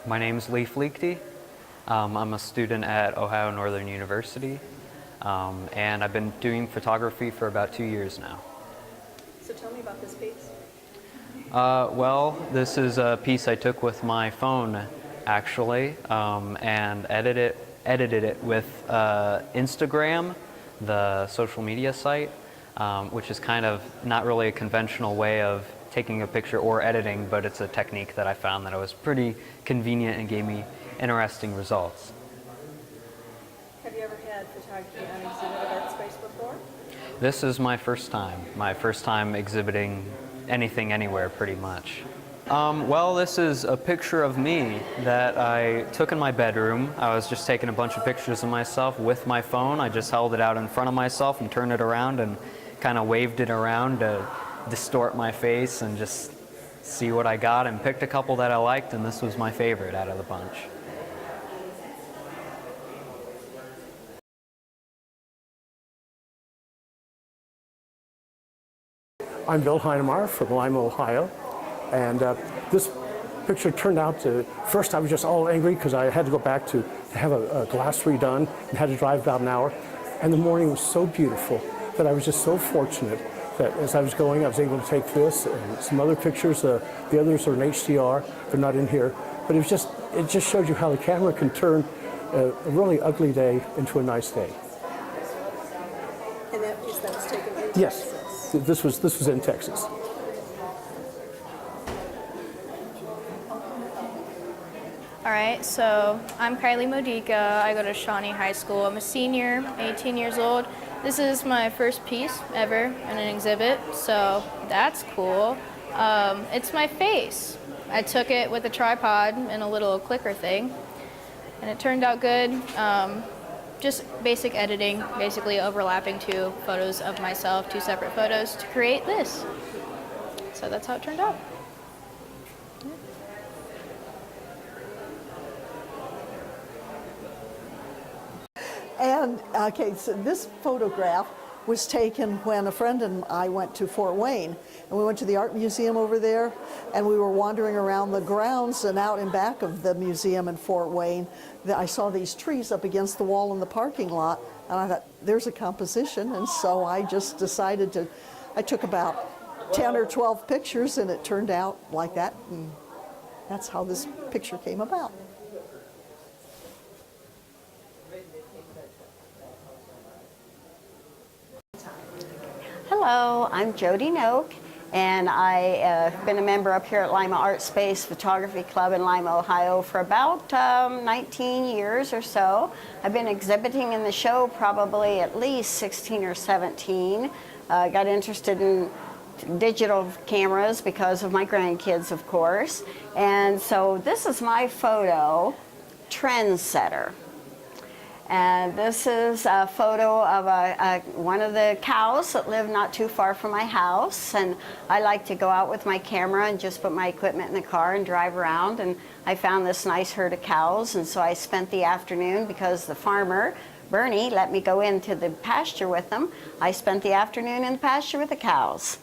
My name's Leif Liechty. I'm a student at Ohio Northern University, and I've been doing photography for about 2 years now. So tell me about this piece. Well, this is a piece I took with my phone, actually, and edited it with Instagram, the social media site, which is kind of not really a conventional way of taking a picture or editing, but it's a technique that I found that it was pretty convenient and gave me interesting results. Have you ever had photography on exhibit at ArtSpace before? This is my first time exhibiting anything anywhere, pretty much. Well, this is a picture of me that I took in my bedroom. I was just taking a bunch of pictures of myself with my phone. I just held it out in front of myself and turned it around and kind of waved it around to distort my face and just see what I got, and picked a couple that I liked, and this was my favorite out of the bunch. I'm Bill Heinemeier from Lima, Ohio, and this picture turned out to, first I was just all angry because I had to go back to have a glass redone and had to drive about an hour, and the morning was so beautiful that I was just so fortunate that as I was going I was able to take this and some other pictures. The others are in HDR, they're not in here, but it just showed you how the camera can turn a really ugly day into a nice day. And that was taken in Yes. Texas? This was in Texas. All right, so I'm Kylie Modica. I go to Shawnee High School. I'm a senior, 18 years old. This is my first piece ever in an exhibit, so that's cool. It's my face. I took it with a tripod and a little clicker thing, and it turned out good. Just basic editing, basically overlapping two photos of myself, two separate photos to create this. So that's how it turned out. And, okay, so this photograph was taken when a friend and I went to Fort Wayne, and we went to the art museum over there, and we were wandering around the grounds, and out in back of the museum in Fort Wayne, I saw these trees up against the wall in the parking lot, and I thought, there's a composition, and so I just decided to, I took about 10 or 12 pictures, and it turned out like that, and that's how this picture came about. Hello, I'm Jody Noak, and I have been a member up here at Lima ArtSpace Photography Club in Lima, Ohio for about 19 years or so. I've been exhibiting in the show probably at least 16 or 17. Got interested in digital cameras because of my grandkids, of course. And so this is my photo, Trendsetter. And this is a photo of one of the cows that live not too far from my house. And I like to go out with my camera and just put my equipment in the car and drive around. And I found this nice herd of cows, and so I spent the afternoon, because the farmer, Bernie, let me go into the pasture with them. I spent the afternoon in the pasture with the cows.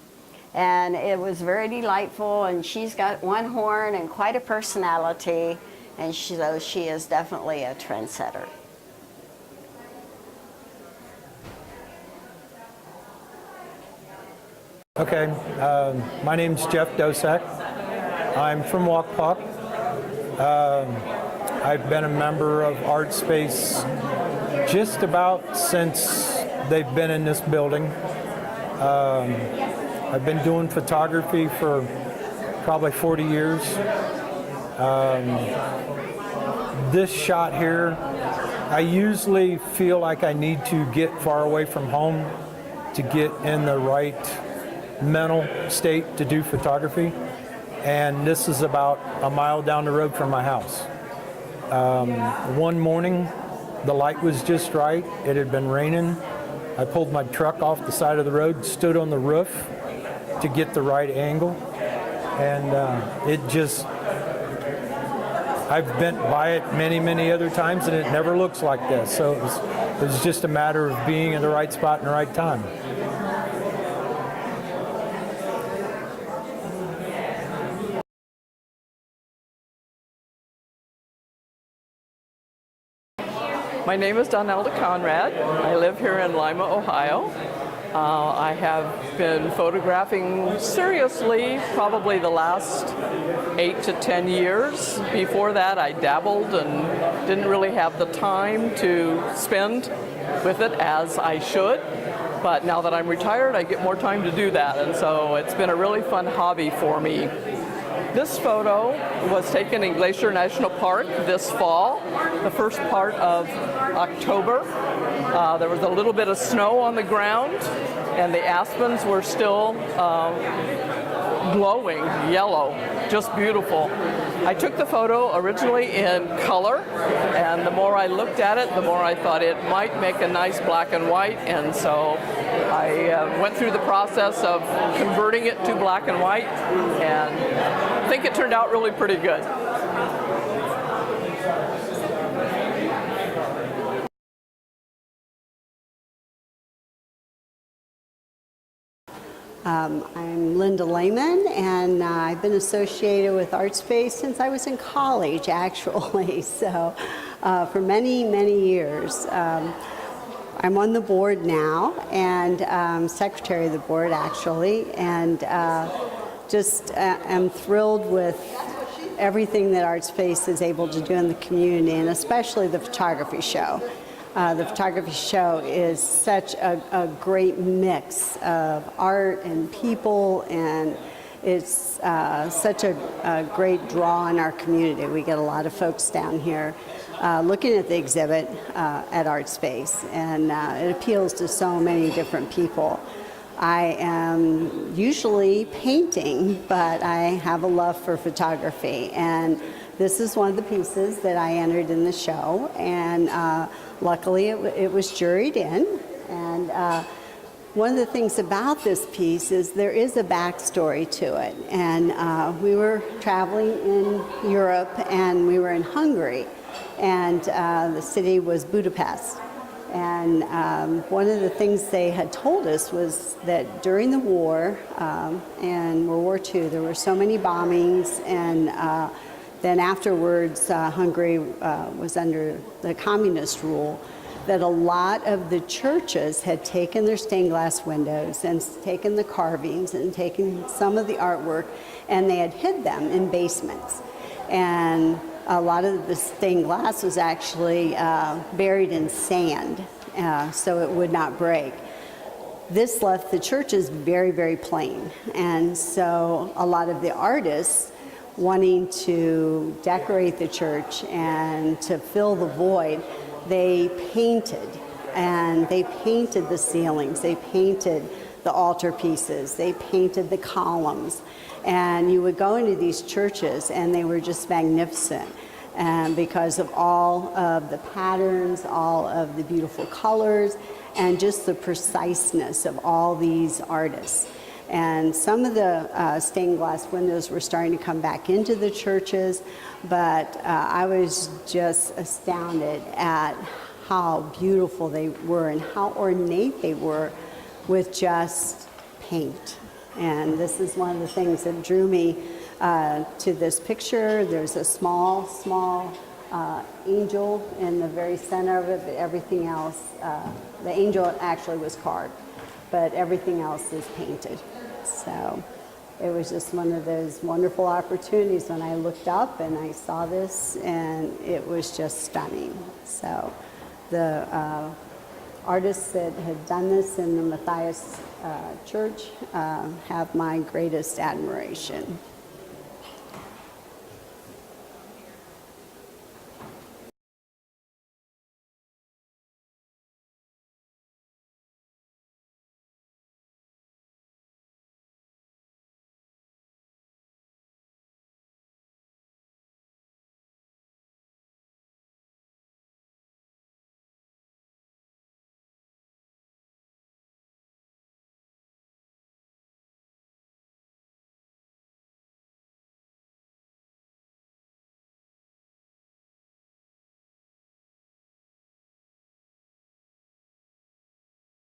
And it was very delightful, and she's got one horn and quite a personality, and she is definitely a trendsetter. Okay, my name's Jeff Dosak. I'm from Waukpok. I've been a member of ArtSpace just about since they've been in this building. I've been doing photography for probably 40 years. This shot here, I usually feel like I need to get far away from home to get in the right mental state to do photography, and this is about a mile down the road from my house. One morning the light was just right. It had been raining. I pulled my truck off the side of the road, stood on the roof to get the right angle, and I've been by it many other times, and it never looks like this. So it was just a matter of being in the right spot in the right time. My name is Donelda Conrad. I live here in Lima, Ohio. I have been photographing seriously probably the last 8 to 10 years. Before that, I dabbled and didn't really have the time to spend with it as I should. But now that I'm retired, I get more time to do that, and so it's been a really fun hobby for me. This photo was taken in Glacier National Park this fall, the first part of October. There was a little bit of snow on the ground, and the aspens were still glowing yellow, just beautiful. I took the photo originally in color, and the more I looked at it, the more I thought it might make a nice black and white, and so I went through the process of converting it to black and white, and I think it turned out really pretty good. I'm Linda Lehman, and I've been associated with ArtSpace since I was in college, actually, so for many, many years. I'm on the board now, and secretary of the board, actually, and just am thrilled with everything that ArtSpace is able to do in the community, and especially the photography show. The photography show is such a great mix of art and people, and it's such a great draw in our community. We get a lot of folks down here looking at the exhibit at ArtSpace, and it appeals to so many different people. I am usually painting, but I have a love for photography, and this is one of the pieces that I entered in the show, and luckily it was juried in. And one of the things about this piece is there is a backstory to it, and we were traveling in Europe, and we were in Hungary, and the city was Budapest. And one of the things they had told us was that during the war and World War II, there were so many bombings, and then afterwards Hungary was under the communist rule, that a lot of the churches had taken their stained glass windows and taken the carvings and taken some of the artwork, and they had hid them in basements. And a lot of the stained glass was actually buried in sand, so it would not break. This left the churches very, very plain. And so a lot of the artists wanting to decorate the church and to fill the void, they painted. And they painted the ceilings, they painted the altar pieces, they painted the columns. And you would go into these churches and they were just magnificent, and because of all of the patterns, all of the beautiful colors, and just the preciseness of all these artists. And some of the stained glass windows were starting to come back into the churches, but I was just astounded at how beautiful they were and how ornate they were with just paint. And this is one of the things that drew me to this picture. There's a small angel in the very center of it, but everything else, the angel actually was carved, but everything else is painted. So it was just one of those wonderful opportunities when I looked up and I saw this, and it was just stunning. So the artists that had done this in the Matthias Church have my greatest admiration.